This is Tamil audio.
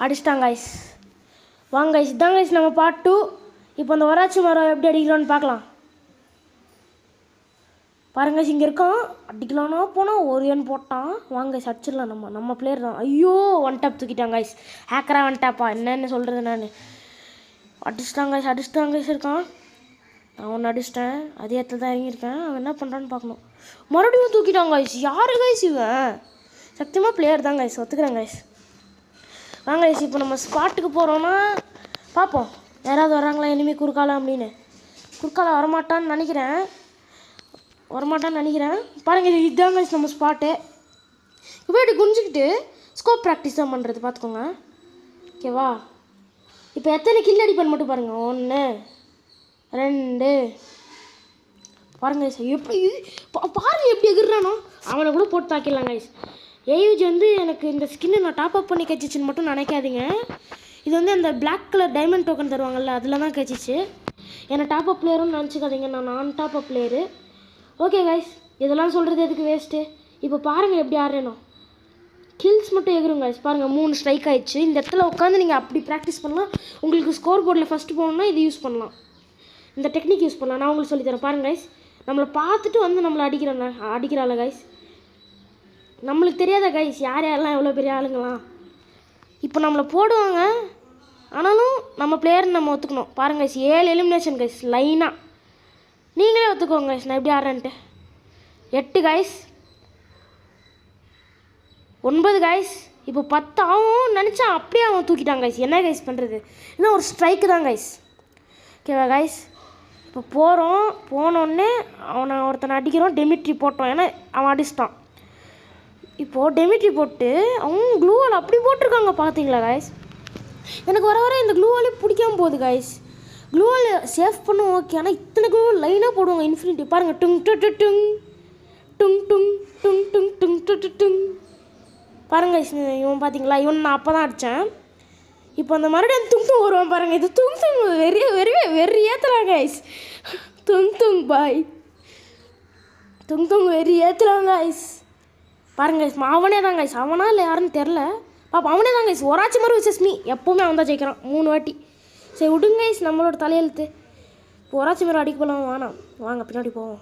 அடிச்சிட்டாங்க கைஸ். வாங்க கைஸ், இதான் கைஸ் நம்ம பார்ட் 2. இப்போ அந்த வராட்சி மரம் எப்படி அடிக்கிறோன்னு பார்க்கலாம். பாருங்க கைஸ், இங்கே இருக்கான். அடிக்கலான்னா போனால் ஒரு எண் போட்டான். வாங்க கைஸ், அடிச்சிடலாம். நம்ம பிளேயர் தான். ஐயோ, ஒன் டேப் தூக்கிட்டாங்க கைஸ். ஹேக்கராக ஒன் டேப்பா என்னென்னு சொல்கிறது நான். அடிச்சிட்டாங்க கைஸ் இருக்கான். நான் ஒன்று அடிச்சிட்டேன். அதே இடத்துல தான் இறங்கியிருக்கேன். அவன் என்ன பண்ணுறான்னு பார்க்கணும். மறுபடியும் தூக்கிட்டாங்க கைஸ். யாரு கைஸ் இவன்? சத்தியமாக பிளேயர் தான் கைஸ், ஒத்துக்கிறேன் கைஸ். வாங்க கைஸ், இப்போ நம்ம ஸ்பாட்டுக்கு போகிறோன்னா பார்ப்போம் யாராவது வராங்களா இனிமேல் குறுக்கால அப்படின்னு. குறுக்கால வரமாட்டான்னு நினைக்கிறேன். பாருங்கள், இதுதான் கைஸ் நம்ம ஸ்பாட்டு. இப்போ இப்படி குஞ்சிக்கிட்டு ஸ்கோப் ப்ராக்டிஸ் தான் பண்ணுறது, பார்த்துக்கோங்க. ஓகேவா? இப்போ எத்தனை கில் அடிப்பேன்னு மட்டும் பாருங்கள். 1 2 பாருங்க கைஸ். எப்படி பாருங்க எப்படி எகிர்றானோ. அவனை கூட போட்டு தாக்கிடலாம் கைஸ். ஏயூஜி வந்து எனக்கு இந்த ஸ்கின்னை நான் டாப் அப் பண்ணி கச்சிச்சின்னு மட்டும் நினைக்காதீங்க. இது வந்து அந்த பிளாக் கலர் டைமண்ட் டோக்கன் தருவாங்கள்ல, அதில் தான் கச்சிச்சு. என்னை டாப் அப் பிளேயருன்னு நினச்சிக்காதீங்க. நான் top up player. Okay guys, இதெல்லாம் சொல்கிறது எதுக்கு வேஸ்ட்டு. இப்போ பாருங்கள் எப்படி ஆடுறேனோ. கில்ஸ் மட்டும் எகிரும் கைஸ். பாருங்கள் 3 ஸ்ட்ரைக் ஆயிடுச்சு. இந்த இடத்துல உட்காந்து நீங்கள் அப்படி ப்ராக்டிஸ் பண்ணலாம். உங்களுக்கு ஸ்கோர் போர்டில் ஃபஸ்ட்டு போகணுன்னா இது யூஸ் பண்ணலாம். இந்த டெக்னிக் யூஸ் பண்ணலாம். நான் உங்களுக்கு சொல்லித்தரேன். பாருங்கள் கைஸ், நம்மளை பார்த்துட்டு வந்து நம்மளை அடிக்கிறாள் கைஸ். நம்மளுக்கு தெரியாத கைஸ் யாரெல்லாம் எவ்வளோ பெரிய ஆளுங்களாம். இப்போ நம்மளை போடுவாங்க, ஆனாலும் நம்ம பிளேயர்னு நம்ம ஒத்துக்கணும். பாருங்கள் கைஸ், 7 எலிமினேஷன் கைஸ் லைனாக. நீங்களே ஒத்துக்கோங்க கைஸ் நான் எப்படி ஆடுறேன்ட்டு. 8 கைஸ், 9 கைஸ். இப்போ 10 ஆகும் நினச்சா அப்படியே அவன் தூக்கிட்டான் கைஸ். என்ன கைஸ் பண்ணுறது? இன்னும் ஒரு ஸ்ட்ரைக்கு தான் கைஸ். ஓகேவா கைஸ்? இப்போ போனோடனே அவனை ஒருத்தனை அடிக்கிறோம். டெமிட்ரி போட்டோம், ஏன்னா அவன் அடிச்சிட்டான். இப்போது டெமிட்ரி போட்டு அவங்க க்ளூவால் அப்படி போட்டிருக்காங்க, பார்த்தீங்களா கைஸ்? எனக்கு வர இந்த க்ளூவாலே பிடிக்காம போகுது கைஸ். க்ளூவால் சேஃப் பண்ணுவோம் ஓகே, ஆனால் இத்தனை க்ளூவால் லைனாக போடுவாங்க. இன்ஃபினிட்டி பாருங்கள். டுங் டு டு டுங் டுங் டுங் டுங் டுங் டுங் டு டு டுங். பாருங்க கைஸ், இவன் பார்த்தீங்களா? இவன் நான் அப்போ தான் அடித்தேன். இப்போ அந்த மறுபடியும் துங் வருவான் பாருங்கள். இது துங் வெறி ஏற்றுறாங்க கைஸ். துங் பாய் வெறி ஏற்றுறாங்க கைஸ். பாருங்க கைஸ், அவனே தான் கைஸ். அவனா இல்லை யாருன்னு தெரில. பாப்பா அவனே தான் கைஸ். ஒராச்சி மாதிரி விசஸ் மீ. எப்போவுமே அவன் தான் ஜெயிக்கிறான் 3 வாட்டி. சரி விடுங்க கைஸ், நம்மளோட தலையெழுத்து. இப்போ ஒராச்சி மாதிரி அடிக்க போகலாம். வேணாம், வாங்க பின்னாடி போவோம்.